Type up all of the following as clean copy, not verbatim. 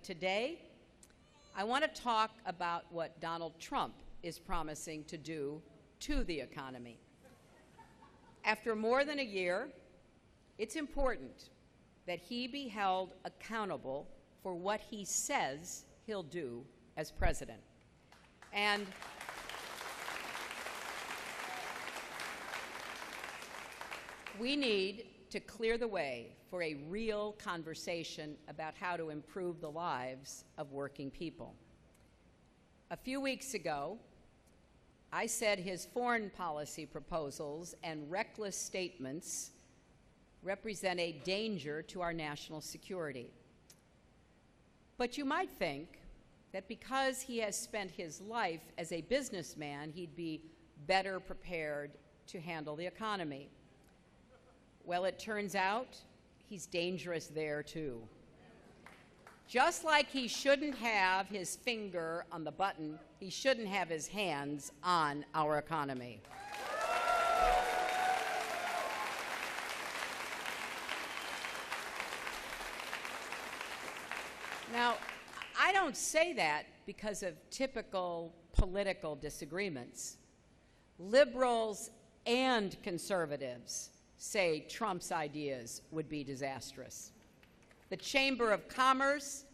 today, I want to talk about what Donald Trump is promising to do to the economy. After more than a year, it's important that he be held accountable for what he says he'll do as president. And we need to clear the way for a real conversation about how to improve the lives of working people. A few weeks ago, I said his foreign policy proposals and reckless statements represent a danger to our national security. But you might think that because he has spent his life as a businessman, he'd be better prepared to handle the economy. Well, it turns out he's dangerous there, too. Just like he shouldn't have his finger on the button, he shouldn't have his hands on our economy. Now, I don't say that because of typical political disagreements. Liberals and conservatives say Trump's ideas would be disastrous. The Chamber of Commerce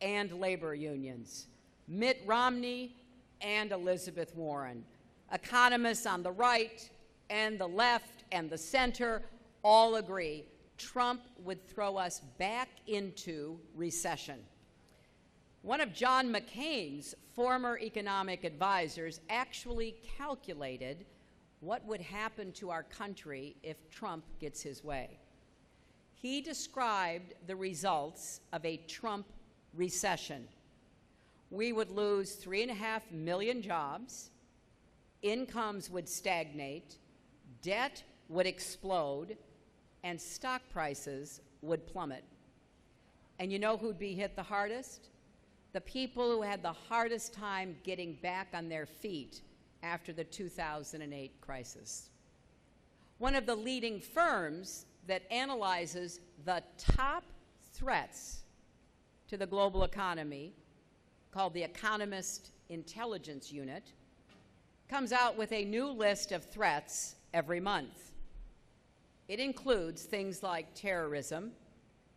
and labor unions, Mitt Romney and Elizabeth Warren, economists on the right and the left and the center all agree Trump would throw us back into recession. One of John McCain's former economic advisors actually calculated what would happen to our country if Trump gets his way. He described the results of a Trump recession. We would lose 3.5 million jobs, incomes would stagnate, debt would explode, and stock prices would plummet. And you know who'd be hit the hardest? The people who had the hardest time getting back on their feet after the 2008 crisis. One of the leading firms that analyzes the top threats to the global economy, called the Economist Intelligence Unit, comes out with a new list of threats every month. It includes things like terrorism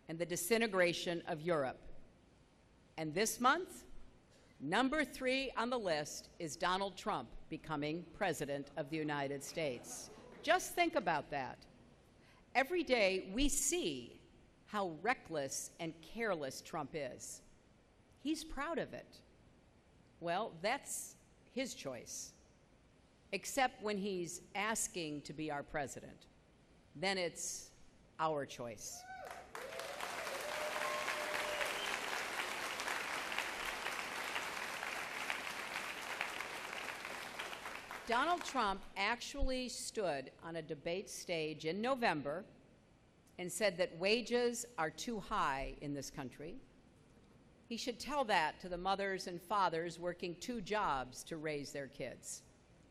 and the disintegration of Europe. And this month, number 3 on the list is Donald Trump becoming President of the United States. Just think about that. Every day we see how reckless and careless Trump is. He's proud of it. Well, that's his choice. Except when he's asking to be our president. Then it's our choice. Donald Trump actually stood on a debate stage in November and said that wages are too high in this country. He should tell that to the mothers and fathers working 2 jobs to raise their kids.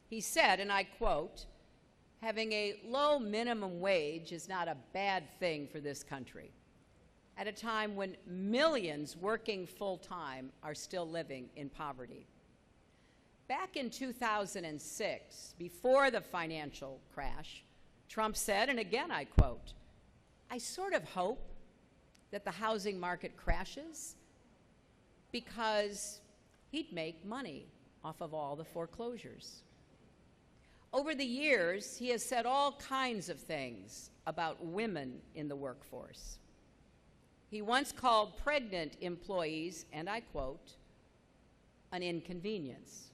He said, and I quote, "Having a low minimum wage is not a bad thing for this country, at a time when millions working full-time are still living in poverty." Back in 2006, before the financial crash, Trump said, and again I quote, "I sort of hope that the housing market crashes because he'd make money off of all the foreclosures." Over the years, he has said all kinds of things about women in the workforce. He once called pregnant employees, and I quote, "an inconvenience."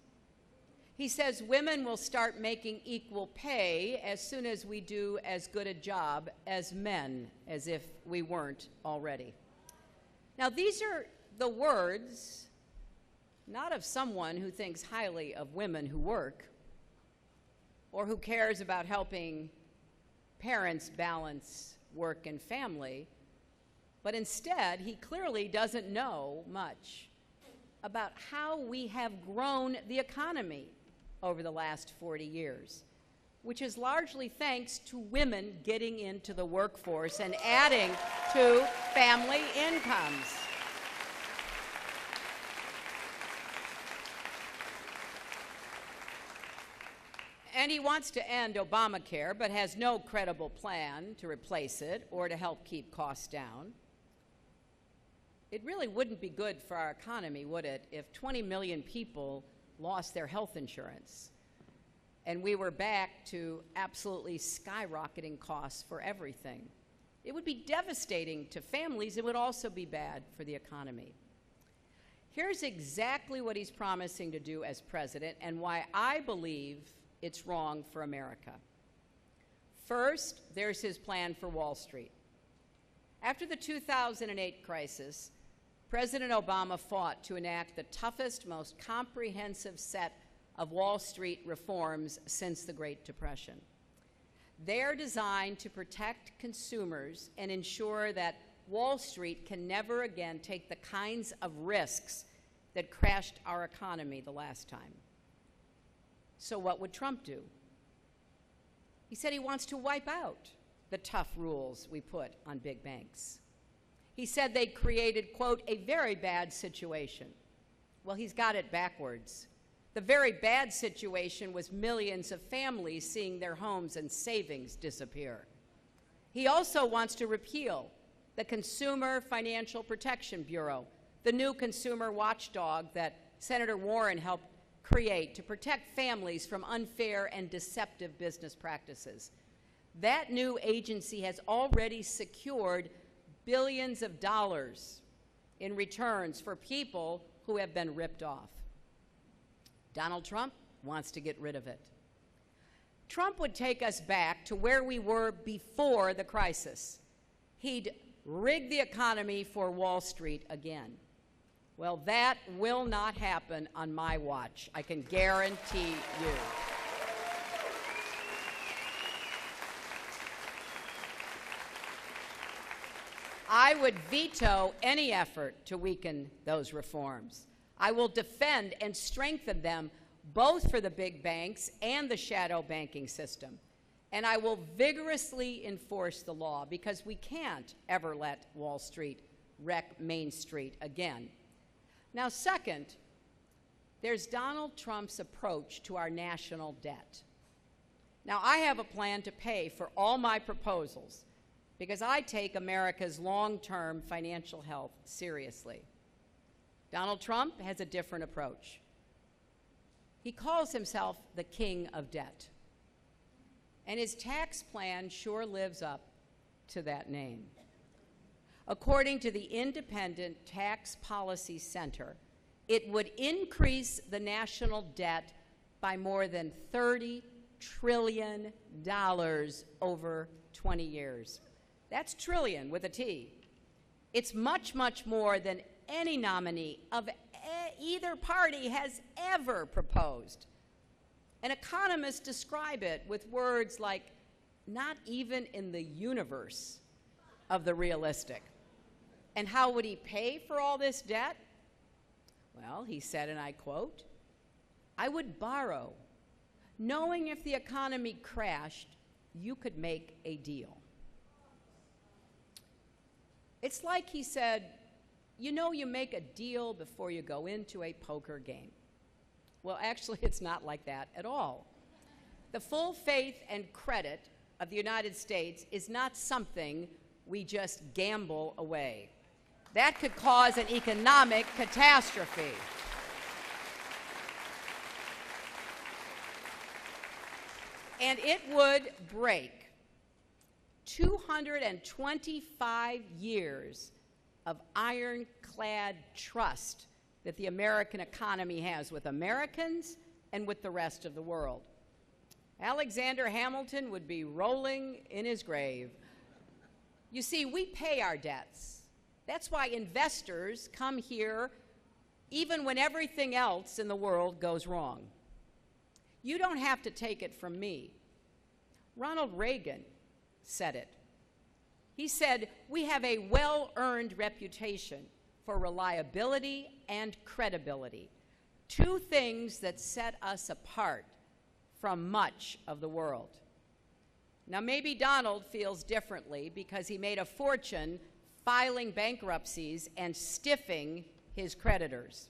He says women will start making equal pay as soon as we do as good a job as men, as if we weren't already. Now, these are the words not of someone who thinks highly of women who work or who cares about helping parents balance work and family, but instead he clearly doesn't know much about how we have grown the economy over the last 40 years, which is largely thanks to women getting into the workforce and adding to family incomes. And he wants to end Obamacare, but has no credible plan to replace it or to help keep costs down. It really wouldn't be good for our economy, would it, if 20 million people lost their health insurance and we were back to absolutely skyrocketing costs for everything? It would be devastating to families. It would also be bad for the economy. Here's exactly what he's promising to do as president and why I believe it's wrong for America. First, there's his plan for Wall Street. After the 2008 crisis, President Obama fought to enact the toughest, most comprehensive set of Wall Street reforms since the Great Depression. They're designed to protect consumers and ensure that Wall Street can never again take the kinds of risks that crashed our economy the last time. So what would Trump do? He said he wants to wipe out the tough rules we put on big banks. He said they created, quote, a very bad situation. Well, he's got it backwards. The very bad situation was millions of families seeing their homes and savings disappear. He also wants to repeal the Consumer Financial Protection Bureau, the new consumer watchdog that Senator Warren helped create to protect families from unfair and deceptive business practices. That new agency has already secured billions of dollars in returns for people who have been ripped off. Donald Trump wants to get rid of it. Trump would take us back to where we were before the crisis. He'd rig the economy for Wall Street again. Well, that will not happen on my watch, I can guarantee you. I would veto any effort to weaken those reforms. I will defend and strengthen them both for the big banks and the shadow banking system. And I will vigorously enforce the law because we can't ever let Wall Street wreck Main Street again. Now, second, there's Donald Trump's approach to our national debt. Now, I have a plan to pay for all my proposals because I take America's long-term financial health seriously. Donald Trump has a different approach. He calls himself the king of debt. And his tax plan sure lives up to that name. According to the Independent Tax Policy Center, it would increase the national debt by more than $30 trillion over 20 years. That's trillion with a T. It's much, much more than any nominee of either party has ever proposed. And economists describe it with words like, not even in the universe of the realistic. And how would he pay for all this debt? Well, he said, and I quote, I would borrow, knowing if the economy crashed, you could make a deal. It's like he said, you know you make a deal before you go into a poker game. Well, actually, it's not like that at all. The full faith and credit of the United States is not something we just gamble away. That could cause an economic catastrophe. And it would break 225 years of ironclad trust that the American economy has with Americans and with the rest of the world. Alexander Hamilton would be rolling in his grave. You see, we pay our debts. That's why investors come here even when everything else in the world goes wrong. You don't have to take it from me. Ronald Reagan said it. He said, we have a well-earned reputation for reliability and credibility, two things that set us apart from much of the world. Now, maybe Donald feels differently because he made a fortune filing bankruptcies and stiffing his creditors.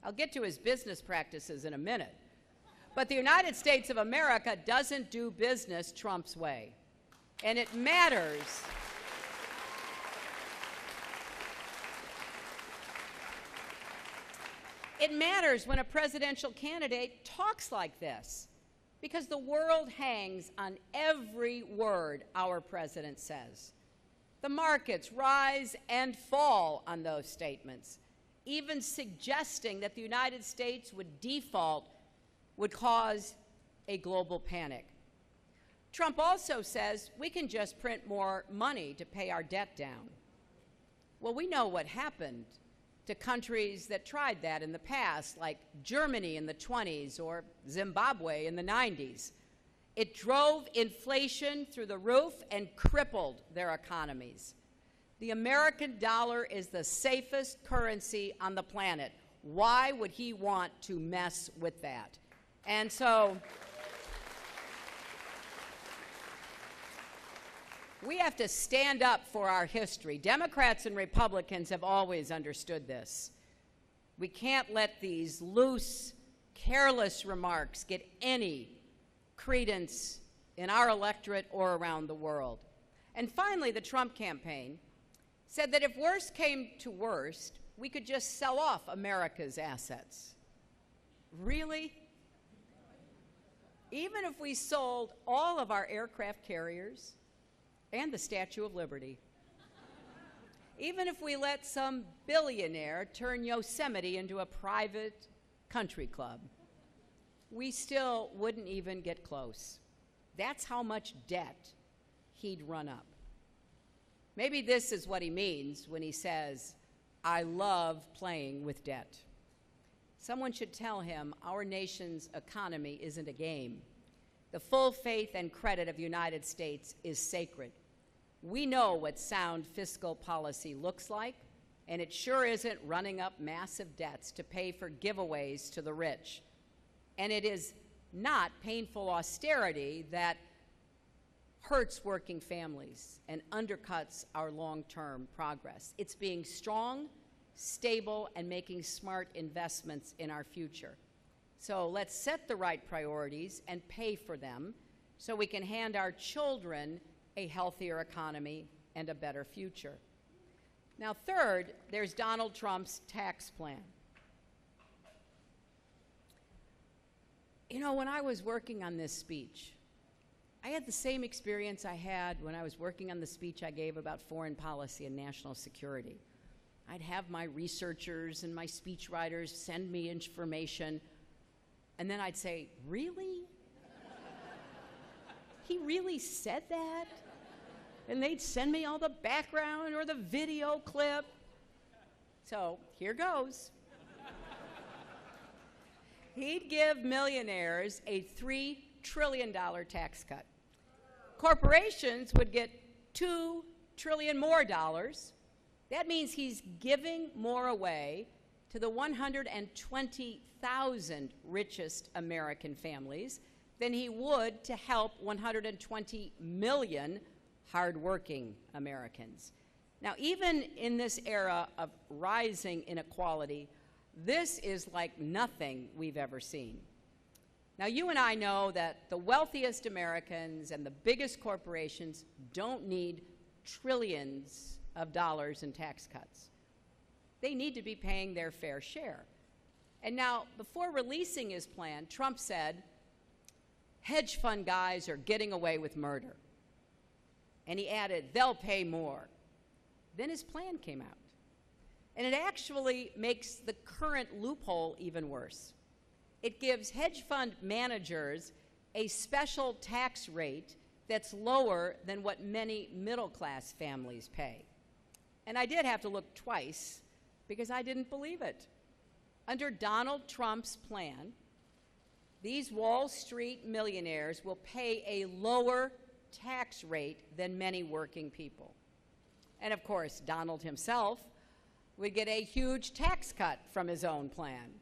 I'll get to his business practices in a minute. But the United States of America doesn't do business Trump's way. And it matters. It matters when a presidential candidate talks like this, because the world hangs on every word our president says. The markets rise and fall on those statements. Even suggesting that the United States would default would cause a global panic. Trump also says we can just print more money to pay our debt down. Well, we know what happened to countries that tried that in the past, like Germany in the 20s or Zimbabwe in the 90s. It drove inflation through the roof and crippled their economies. The American dollar is the safest currency on the planet. Why would he want to mess with that? And so we have to stand up for our history. Democrats and Republicans have always understood this. We can't let these loose, careless remarks get any credence in our electorate or around the world. And finally, the Trump campaign said that if worst came to worst, we could just sell off America's assets. Really? Even if we sold all of our aircraft carriers and the Statue of Liberty. Even if we let some billionaire turn Yosemite into a private country club, we still wouldn't even get close. That's how much debt he'd run up. Maybe this is what he means when he says, "I love playing with debt." Someone should tell him our nation's economy isn't a game. The full faith and credit of the United States is sacred. We know what sound fiscal policy looks like, and it sure isn't running up massive debts to pay for giveaways to the rich. And it is not painful austerity that hurts working families and undercuts our long-term progress. It's being strong, stable, and making smart investments in our future. So let's set the right priorities and pay for them so we can hand our children a healthier economy and a better future. Now, third, there's Donald Trump's tax plan. You know, when I was working on this speech, I had the same experience I had when I was working on the speech I gave about foreign policy and national security. I'd have my researchers and my speechwriters send me information, and then I'd say, "Really? He really said that?" And they'd send me all the background or the video clip. So here goes. He'd give millionaires a $3 trillion tax cut. Corporations would get $2 trillion more dollars. That means he's giving more away to the 120,000 richest American families than he would to help 120 million hardworking Americans. Now, even in this era of rising inequality, this is like nothing we've ever seen. Now, you and I know that the wealthiest Americans and the biggest corporations don't need trillions of dollars in tax cuts. They need to be paying their fair share. And now, before releasing his plan, Trump said, hedge fund guys are getting away with murder. And he added, they'll pay more. Then his plan came out. And it actually makes the current loophole even worse. It gives hedge fund managers a special tax rate that's lower than what many middle-class families pay. And I did have to look twice because I didn't believe it. Under Donald Trump's plan, these Wall Street millionaires will pay a lower tax rate than many working people. And of course, Donald himself would get a huge tax cut from his own plan.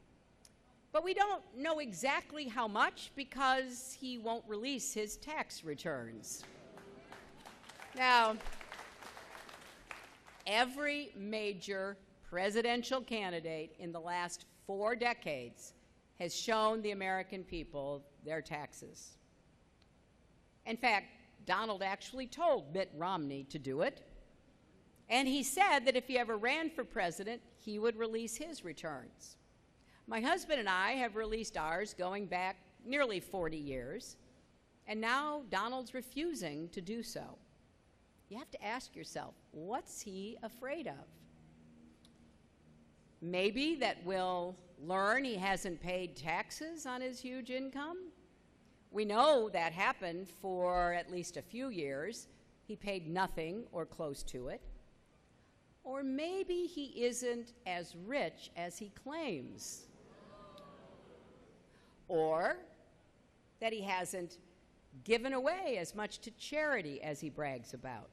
But we don't know exactly how much because he won't release his tax returns. Now, every major presidential candidate in the last 4 decades has shown the American people their taxes. In fact, Donald actually told Mitt Romney to do it, and he said that if he ever ran for president, he would release his returns. My husband and I have released ours going back nearly 40 years, and now Donald's refusing to do so. You have to ask yourself, what's he afraid of? Maybe that we'll learn he hasn't paid taxes on his huge income? We know that happened for at least a few years. He paid nothing or close to it. Or maybe he isn't as rich as he claims. Or that he hasn't given away as much to charity as he brags about.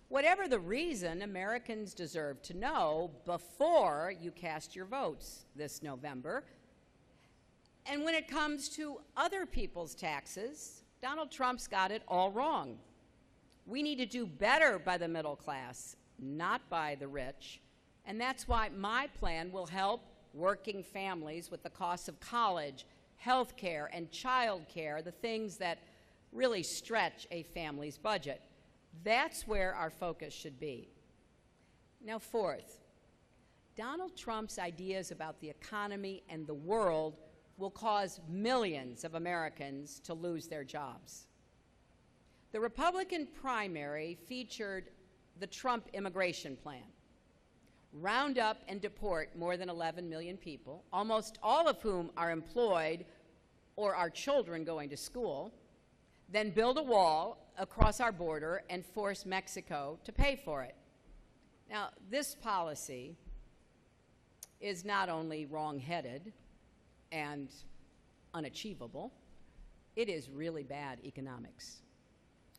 Whatever the reason, Americans deserve to know before you cast your votes this November. And when it comes to other people's taxes, Donald Trump's got it all wrong. We need to do better by the middle class, not by the rich. And that's why my plan will help working families with the costs of college, health care, and child care, the things that really stretch a family's budget. That's where our focus should be. Now, fourth, Donald Trump's ideas about the economy and the world will cause millions of Americans to lose their jobs. The Republican primary featured the Trump immigration plan. Round up and deport more than 11 million people, almost all of whom are employed or are children going to school, then build a wall across our border and force Mexico to pay for it. Now, this policy is not only wrong-headed and unachievable, it is really bad economics.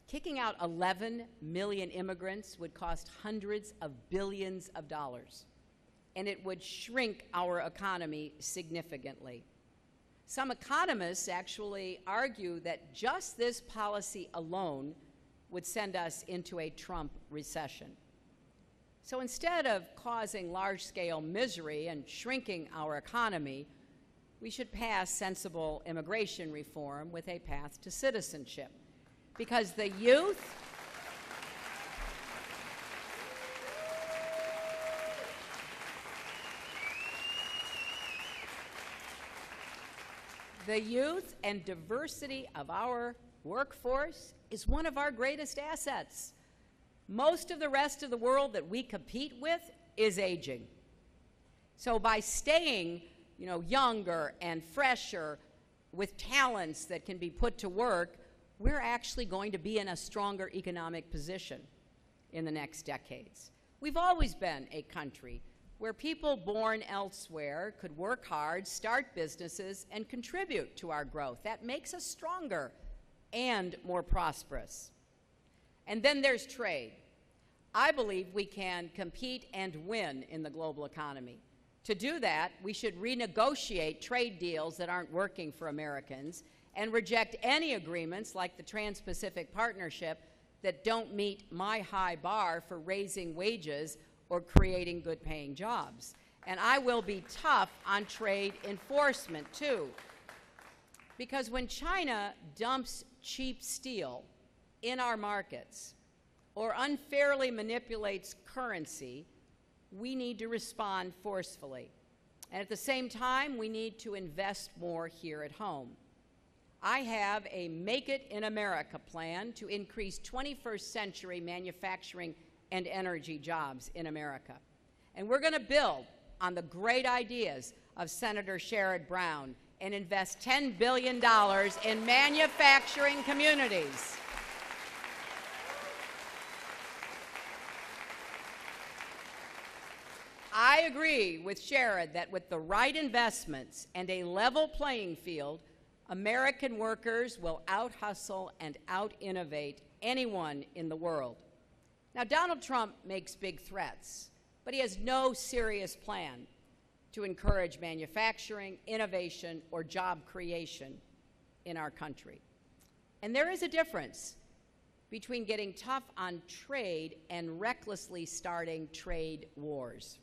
Kicking out 11 million immigrants would cost hundreds of billions of dollars, and it would shrink our economy significantly. Some economists actually argue that just this policy alone would send us into a Trump recession. So instead of causing large-scale misery and shrinking our economy, we should pass sensible immigration reform with a path to citizenship. Because the youth and diversity of our workforce is one of our greatest assets. Most of the rest of the world that we compete with is aging. So by staying, younger and fresher with talents that can be put to work, we're actually going to be in a stronger economic position in the next decades. We've always been a country where people born elsewhere could work hard, start businesses, and contribute to our growth. That makes us stronger and more prosperous. And then there's trade. I believe we can compete and win in the global economy. To do that, we should renegotiate trade deals that aren't working for Americans and reject any agreements like the Trans-Pacific Partnership that don't meet my high bar for raising wages or creating good-paying jobs. And I will be tough on trade enforcement, too. Because when China dumps cheap steel in our markets or unfairly manipulates currency, we need to respond forcefully. And at the same time, we need to invest more here at home. I have a Make It in America plan to increase 21st century manufacturing and energy jobs in America. And we're going to build on the great ideas of Senator Sherrod Brown and invest $10 billion in manufacturing communities. I agree with Sherrod that with the right investments and a level playing field, American workers will out-hustle and out-innovate anyone in the world. Now, Donald Trump makes big threats, but he has no serious plan to encourage manufacturing, innovation, or job creation in our country. And there is a difference between getting tough on trade and recklessly starting trade wars.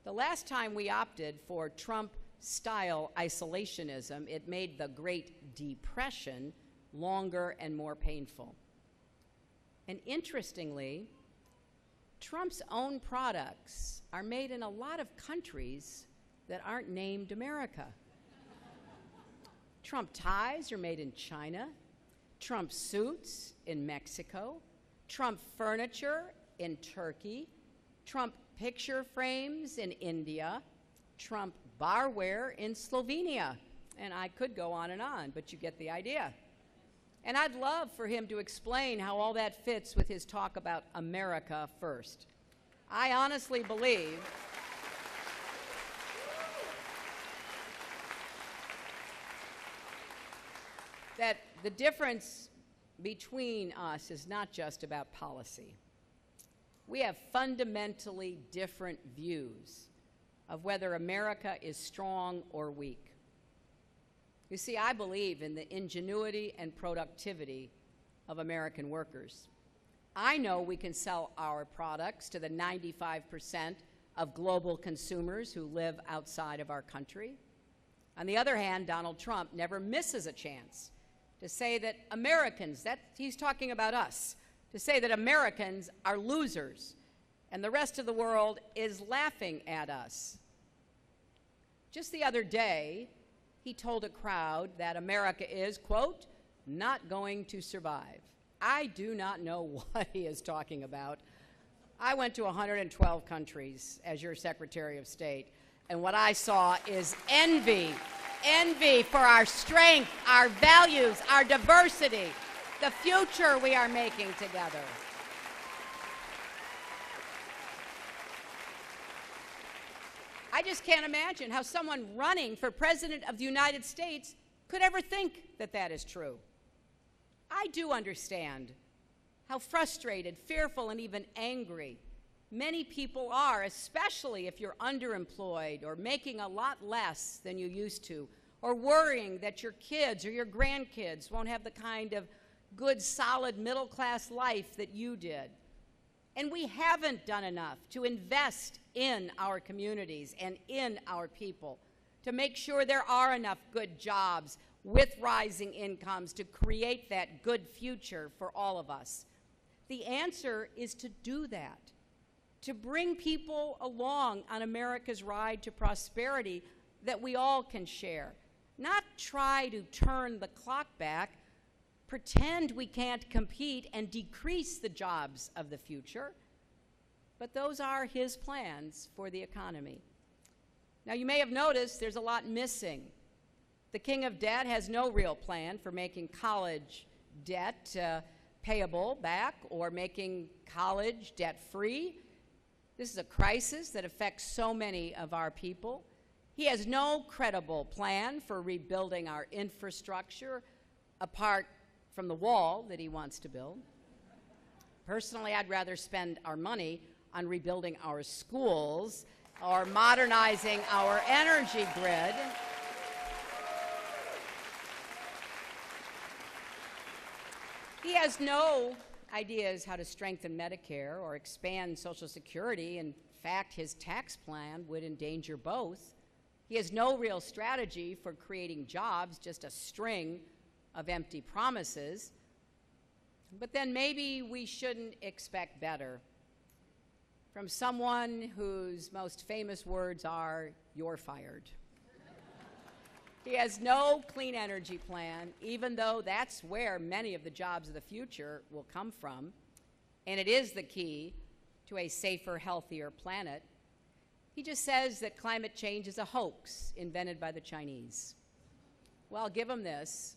The last time we opted for Trump style isolationism, it made the Great Depression longer and more painful. And interestingly, Trump's own products are made in a lot of countries that aren't named America. Trump ties are made in China, Trump suits in Mexico, Trump furniture in Turkey, Trump picture frames in India, Trump barware in Slovenia. And I could go on, but you get the idea. And I'd love for him to explain how all that fits with his talk about America first. I honestly believe that the difference between us is not just about policy. We have fundamentally different views of whether America is strong or weak. You see, I believe in the ingenuity and productivity of American workers. I know we can sell our products to the 95% of global consumers who live outside of our country. On the other hand, Donald Trump never misses a chance to say that Americans, he's talking about us, to say that Americans are losers and the rest of the world is laughing at us. Just the other day, he told a crowd that America is, quote, not going to survive. I do not know what he is talking about. I went to 112 countries as your Secretary of State, and what I saw is envy for our strength, our values, our diversity, the future we are making together. I just can't imagine how someone running for President of the United States could ever think that that is true. I do understand how frustrated, fearful, and even angry many people are, especially if you're underemployed or making a lot less than you used to, or worrying that your kids or your grandkids won't have the kind of good, solid, middle-class life that you did. And we haven't done enough to invest in our communities and in our people to make sure there are enough good jobs with rising incomes to create that good future for all of us. The answer is to do that, to bring people along on America's ride to prosperity that we all can share, not try to turn the clock back, pretend we can't compete and decrease the jobs of the future. But those are his plans for the economy. Now, you may have noticed there's a lot missing. The king of debt has no real plan for making college debt payable back or making college debt-free. This is a crisis that affects so many of our people. He has no credible plan for rebuilding our infrastructure apart from the wall that he wants to build. Personally, I'd rather spend our money on rebuilding our schools or modernizing our energy grid. He has no ideas how to strengthen Medicare or expand Social Security. In fact, his tax plan would endanger both. He has no real strategy for creating jobs, just a string of empty promises. But then maybe we shouldn't expect better from someone whose most famous words are, "You're fired." He has no clean energy plan, even though that's where many of the jobs of the future will come from, and it is the key to a safer, healthier planet. He just says that climate change is a hoax invented by the Chinese. Well, I'll give him this.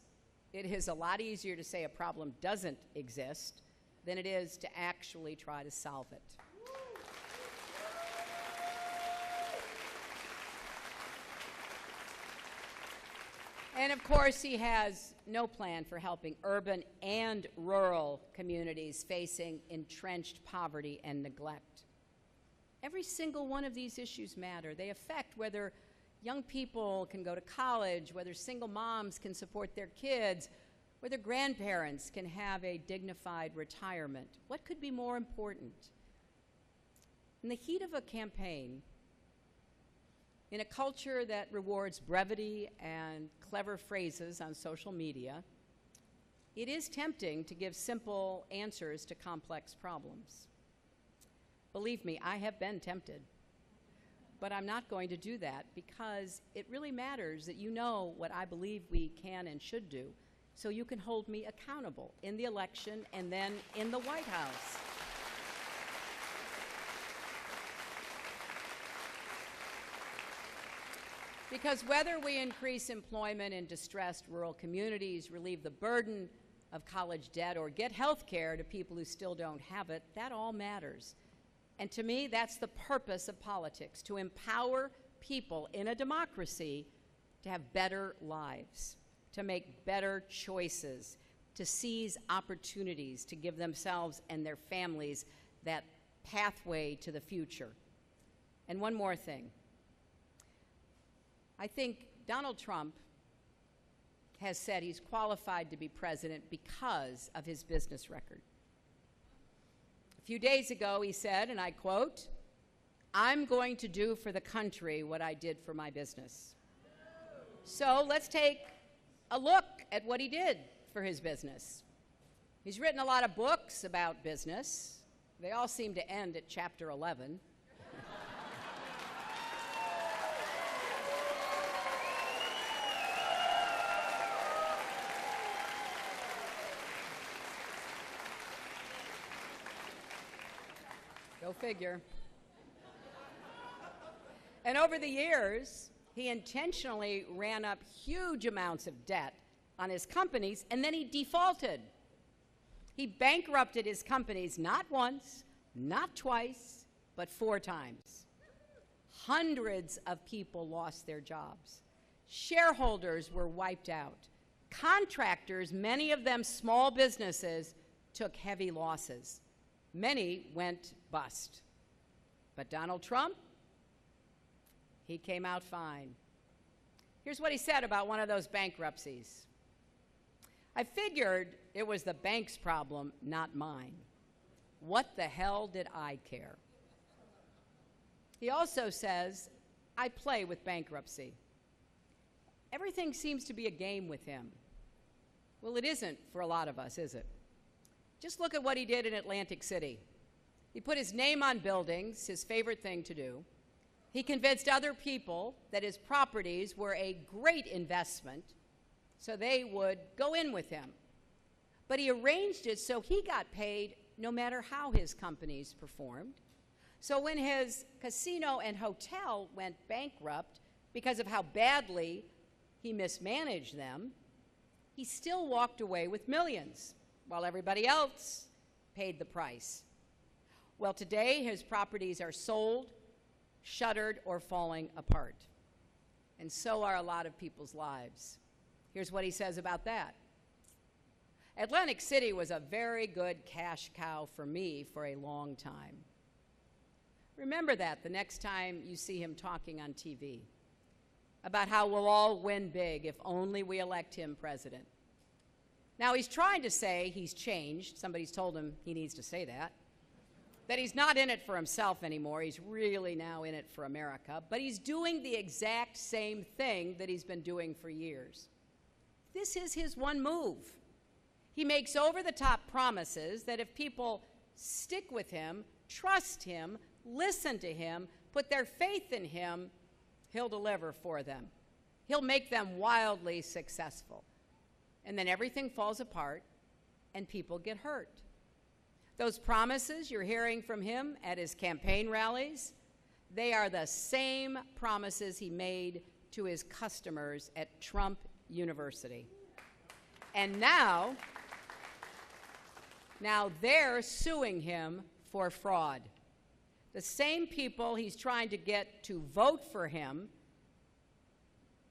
It is a lot easier to say a problem doesn't exist than it is to actually try to solve it. And of course, he has no plan for helping urban and rural communities facing entrenched poverty and neglect. Every single one of these issues matter. They affect whether young people can go to college, whether single moms can support their kids, whether grandparents can have a dignified retirement. What could be more important? In the heat of a campaign, In a culture that rewards brevity and clever phrases on social media, it is tempting to give simple answers to complex problems. Believe me, I have been tempted. But I'm not going to do that because it really matters that you know what I believe we can and should do, so you can hold me accountable in the election and then in the White House. Because whether we increase employment in distressed rural communities, relieve the burden of college debt, or get health care to people who still don't have it, that all matters. And to me, that's the purpose of politics, to empower people in a democracy to have better lives, to make better choices, to seize opportunities, to give themselves and their families that pathway to the future. And one more thing. I think Donald Trump has said he's qualified to be president because of his business record. A few days ago, he said, and I quote, "I'm going to do for the country what I did for my business." So let's take a look at what he did for his business. He's written a lot of books about business. They all seem to end at chapter 11. Go figure. And over the years, he intentionally ran up huge amounts of debt on his companies, and then he defaulted. He bankrupted his companies not once, not twice, but 4 times. Hundreds of people lost their jobs. Shareholders were wiped out. Contractors, many of them small businesses, took heavy losses. Many went bust. But Donald Trump, he came out fine. Here's what he said about one of those bankruptcies. "I figured it was the bank's problem, not mine. What the hell did I care?" He also says, "I play with bankruptcy." Everything seems to be a game with him. Well, it isn't for a lot of us, is it? Just look at what he did in Atlantic City. He put his name on buildings, his favorite thing to do. He convinced other people that his properties were a great investment, so they would go in with him. But he arranged it so he got paid no matter how his companies performed. So when his casino and hotel went bankrupt because of how badly he mismanaged them, he still walked away with millions, while everybody else paid the price. Well, today his properties are sold, shuttered, or falling apart. And so are a lot of people's lives. Here's what he says about that. "Atlantic City was a very good cash cow for me for a long time." Remember that the next time you see him talking on TV about how we'll all win big if only we elect him president. Now, he's trying to say he's changed. Somebody's told him he needs to say that he's not in it for himself anymore. He's really now in it for America. But he's doing the exact same thing that he's been doing for years. This is his one move. He makes over-the-top promises that if people stick with him, trust him, listen to him, put their faith in him, he'll deliver for them. He'll make them wildly successful. And then everything falls apart and people get hurt. Those promises you're hearing from him at his campaign rallies, they are the same promises he made to his customers at Trump University. And now they're suing him for fraud. The same people he's trying to get to vote for him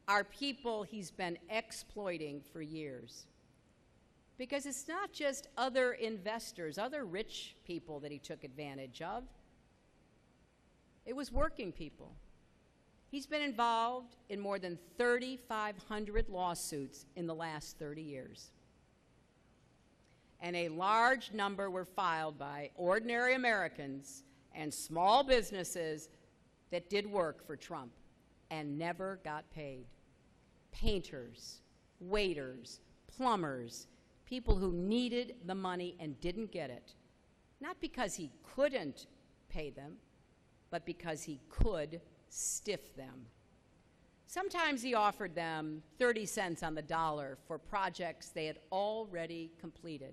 are people he's been exploiting for years. Because it's not just other investors, other rich people that he took advantage of. It was working people. He's been involved in more than 3,500 lawsuits in the last 30 years. And a large number were filed by ordinary Americans and small businesses that did work for Trump. and never got paid. Painters, waiters, plumbers, people who needed the money and didn't get it, not because he couldn't pay them, but because he could stiff them. Sometimes he offered them 30 cents on the dollar for projects they had already completed.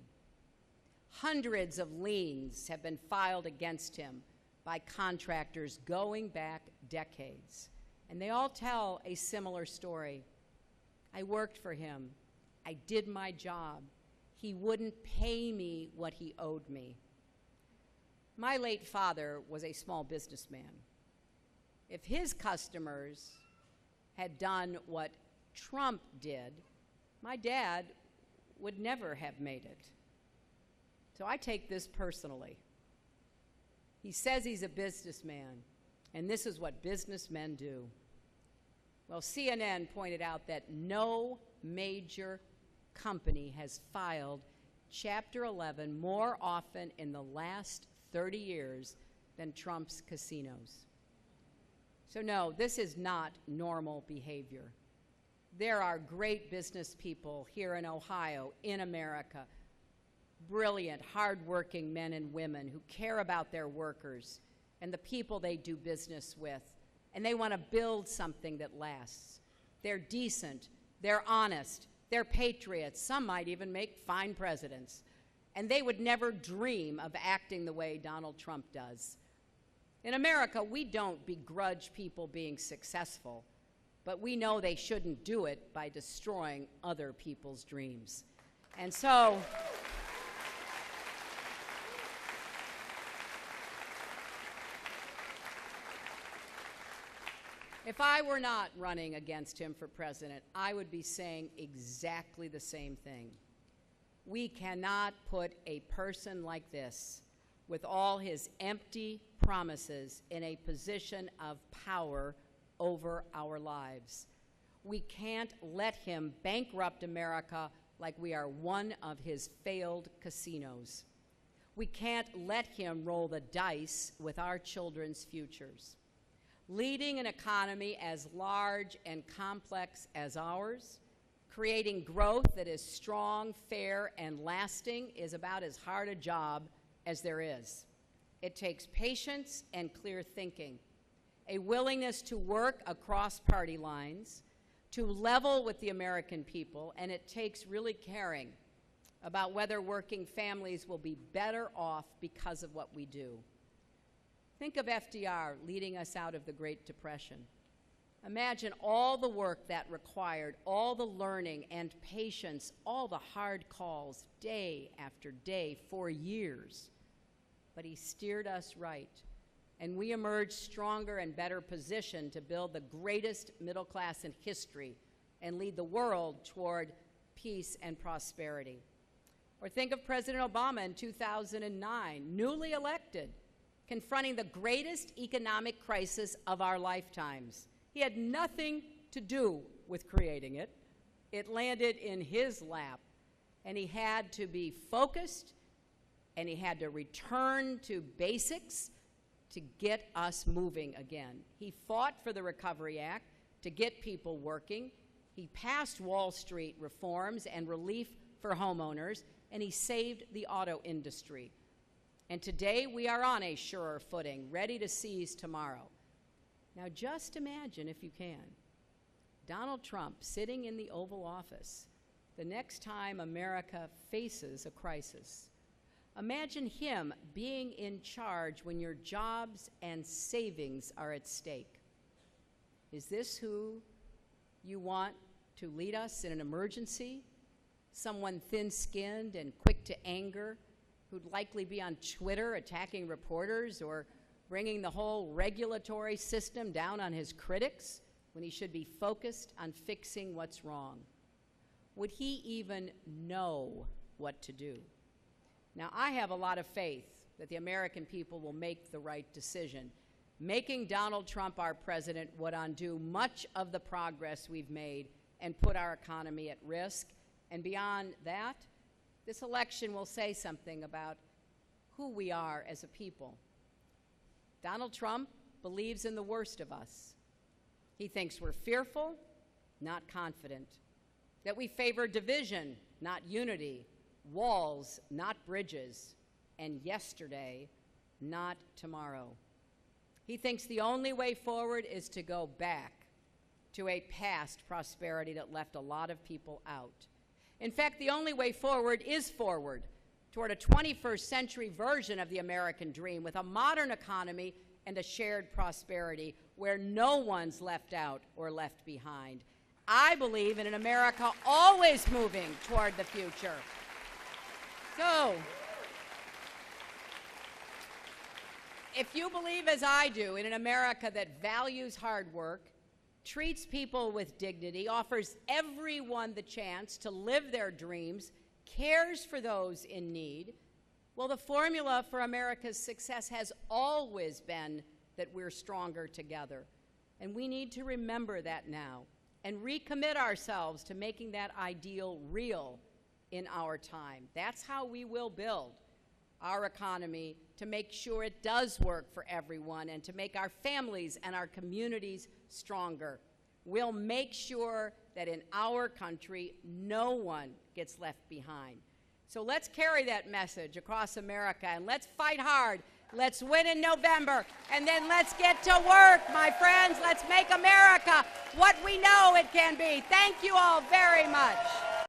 Hundreds of liens have been filed against him by contractors going back decades, and they all tell a similar story. I worked for him. I did my job. He wouldn't pay me what he owed me. My late father was a small businessman. If his customers had done what Trump did, my dad would never have made it. So I take this personally. He says he's a businessman, and this is what businessmen do. Well, CNN pointed out that no major company has filed Chapter 11 more often in the last 30 years than Trump's casinos. So no, this is not normal behavior. There are great business people here in Ohio, in America, brilliant, hardworking men and women who care about their workers and the people they do business with, and they want to build something that lasts. They're decent, they're honest, they're patriots. Some might even make fine presidents. And they would never dream of acting the way Donald Trump does. In America, we don't begrudge people being successful, but we know they shouldn't do it by destroying other people's dreams. And so, if I were not running against him for president, I would be saying exactly the same thing. We cannot put a person like this, with all his empty promises, in a position of power over our lives. We can't let him bankrupt America like we are one of his failed casinos. We can't let him roll the dice with our children's futures. Leading an economy as large and complex as ours, creating growth that is strong, fair, and lasting is about as hard a job as there is. It takes patience and clear thinking, a willingness to work across party lines, to level with the American people, and it takes really caring about whether working families will be better off because of what we do. Think of FDR leading us out of the Great Depression. Imagine all the work that required, all the learning and patience, all the hard calls, day after day, for years. But he steered us right, and we emerged stronger and better positioned to build the greatest middle class in history and lead the world toward peace and prosperity. Or think of President Obama in 2009, newly elected, confronting the greatest economic crisis of our lifetimes. He had nothing to do with creating it. It landed in his lap, and he had to be focused, and he had to return to basics to get us moving again. He fought for the Recovery Act to get people working. He passed Wall Street reforms and relief for homeowners, and he saved the auto industry. And today we are on a surer footing, ready to seize tomorrow. Now just imagine, if you can, Donald Trump sitting in the Oval Office the next time America faces a crisis. Imagine him being in charge when your jobs and savings are at stake. Is this who you want to lead us in an emergency? Someone thin-skinned and quick to anger, who'd likely be on Twitter attacking reporters or bringing the whole regulatory system down on his critics when he should be focused on fixing what's wrong? Would he even know what to do? Now, I have a lot of faith that the American people will make the right decision. Making Donald Trump our president would undo much of the progress we've made and put our economy at risk. And beyond that, this election will say something about who we are as a people. Donald Trump believes in the worst of us. He thinks we're fearful, not confident, that we favor division, not unity, walls, not bridges, and yesterday, not tomorrow. He thinks the only way forward is to go back to a past prosperity that left a lot of people out. In fact, the only way forward is forward toward a 21st century version of the American dream with a modern economy and a shared prosperity where no one's left out or left behind. I believe in an America always moving toward the future. So, if you believe, as I do, in an America that values hard work, treats people with dignity, offers everyone the chance to live their dreams, cares for those in need, well, the formula for America's success has always been that we're stronger together. And we need to remember that now and recommit ourselves to making that ideal real in our time. That's how we will build our economy to make sure it does work for everyone and to make our families and our communities stronger. We'll make sure that in our country, no one gets left behind. So let's carry that message across America and let's fight hard. Let's win in November, and then let's get to work, my friends. Let's make America what we know it can be. Thank you all very much.